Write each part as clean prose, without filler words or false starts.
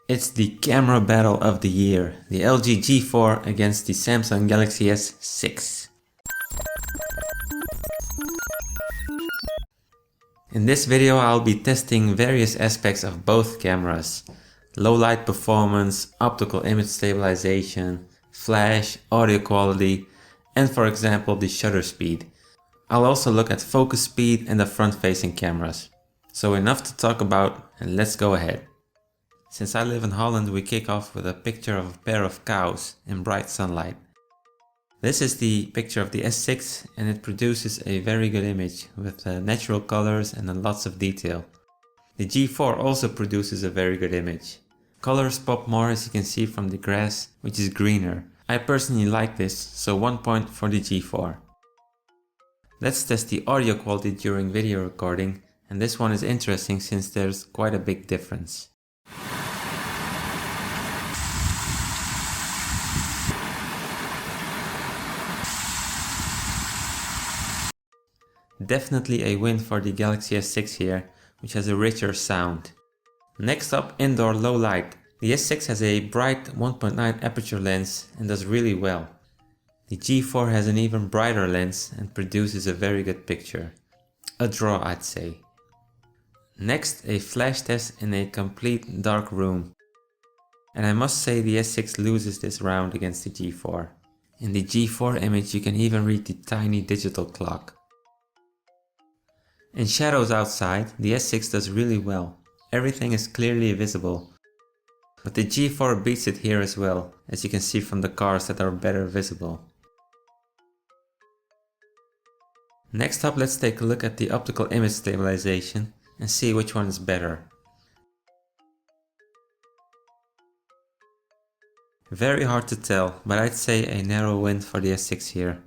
It's the camera battle of the year, the LG G4 against the Samsung Galaxy S6. In this video I'll be testing various aspects of both cameras. Low light performance, optical image stabilization, flash, audio quality, and for example the shutter speed. I'll also look at focus speed and the front-facing cameras. So enough to talk about, and let's go ahead. Since I live in Holland, we kick off with a picture of a pair of cows in bright sunlight. This is the picture of the S6 and it produces a very good image with natural colors and lots of detail. The G4 also produces a very good image. Colors pop more, as you can see from the grass, which is greener. I personally like this, so 1 point for the G4. Let's test the audio quality during video recording, and this one is interesting since there's quite a big difference. Definitely a win for the Galaxy S6 here, which has a richer sound. Next up, indoor low light. The S6 has a bright 1.9 aperture lens and does really well. The G4 has an even brighter lens and produces a very good picture. A draw, I'd say. Next, a flash test in a complete dark room. And I must say the S6 loses this round against the G4. In the G4 image you can even read the tiny digital clock. In shadows outside, the S6 does really well. Everything is clearly visible. But the G4 beats it here as well, as you can see from the cars that are better visible. Next up, let's take a look at the optical image stabilization and see which one is better. Very hard to tell, but I'd say a narrow win for the S6 here.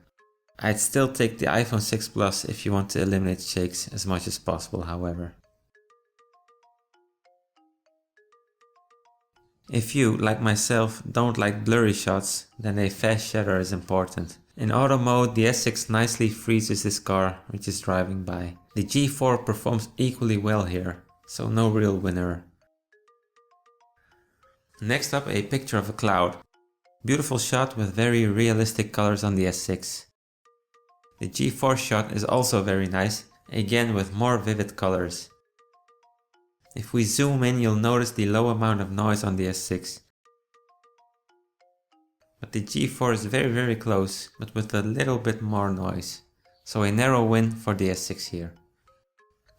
I'd still take the iPhone 6 Plus if you want to eliminate shakes as much as possible, however. If you, like myself, don't like blurry shots, then a fast shutter is important. In auto mode, the S6 nicely freezes this car which is driving by. The G4 performs equally well here, so no real winner. Next up, a picture of a cloud. Beautiful shot with very realistic colors on the S6. The G4 shot is also very nice, again with more vivid colors. If we zoom in, you'll notice the low amount of noise on the S6. But the G4 is very close, but with a little bit more noise. So a narrow win for the S6 here.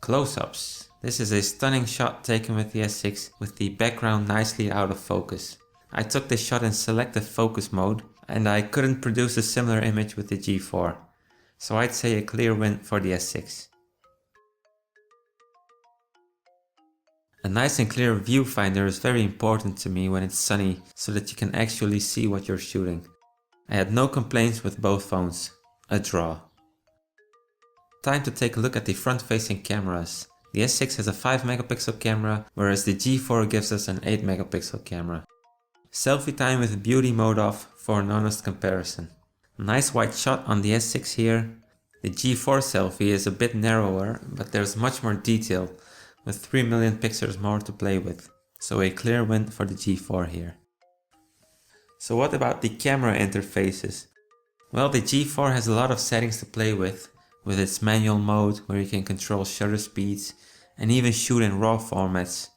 Closeups. This is a stunning shot taken with the S6 with the background nicely out of focus. I took this shot in selective focus mode and I couldn't produce a similar image with the G4. So I'd say a clear win for the S6. A nice and clear viewfinder is very important to me when it's sunny, so that you can actually see what you're shooting. I had no complaints with both phones. A draw. Time to take a look at the front-facing cameras. The S6 has a 5 megapixel camera, whereas the G4 gives us an 8 megapixel camera. Selfie time with beauty mode off for an honest comparison. Nice wide shot on the S6 here. The G4 selfie is a bit narrower, but there's much more detail, with 3 million pixels more to play with. So a clear win for the G4 here. So what about the camera interfaces? Well, the G4 has a lot of settings to play with its manual mode where you can control shutter speeds and even shoot in RAW formats.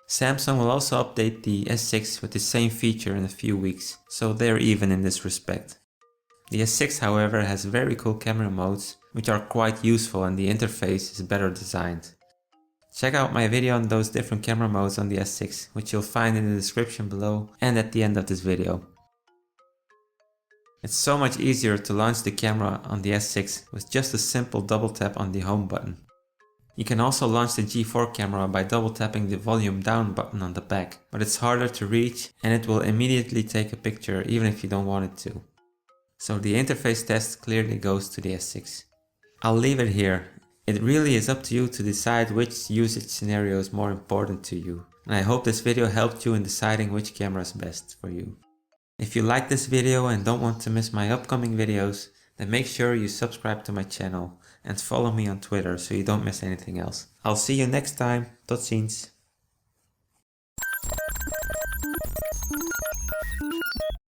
Samsung will also update the S6 with the same feature in a few weeks, so they're even in this respect. The S6, however, has very cool camera modes, which are quite useful, and the interface is better designed. Check out my video on those different camera modes on the S6, which you'll find in the description below and at the end of this video. It's so much easier to launch the camera on the S6 with just a simple double tap on the home button. You can also launch the G4 camera by double tapping the volume down button on the back, but it's harder to reach and it will immediately take a picture even if you don't want it to. So the interface test clearly goes to the S6. I'll leave it here. It really is up to you to decide which usage scenario is more important to you. And I hope this video helped you in deciding which camera is best for you. If you like this video and don't want to miss my upcoming videos, then make sure you subscribe to my channel and follow me on Twitter so you don't miss anything else. I'll see you next time. Tot ziens.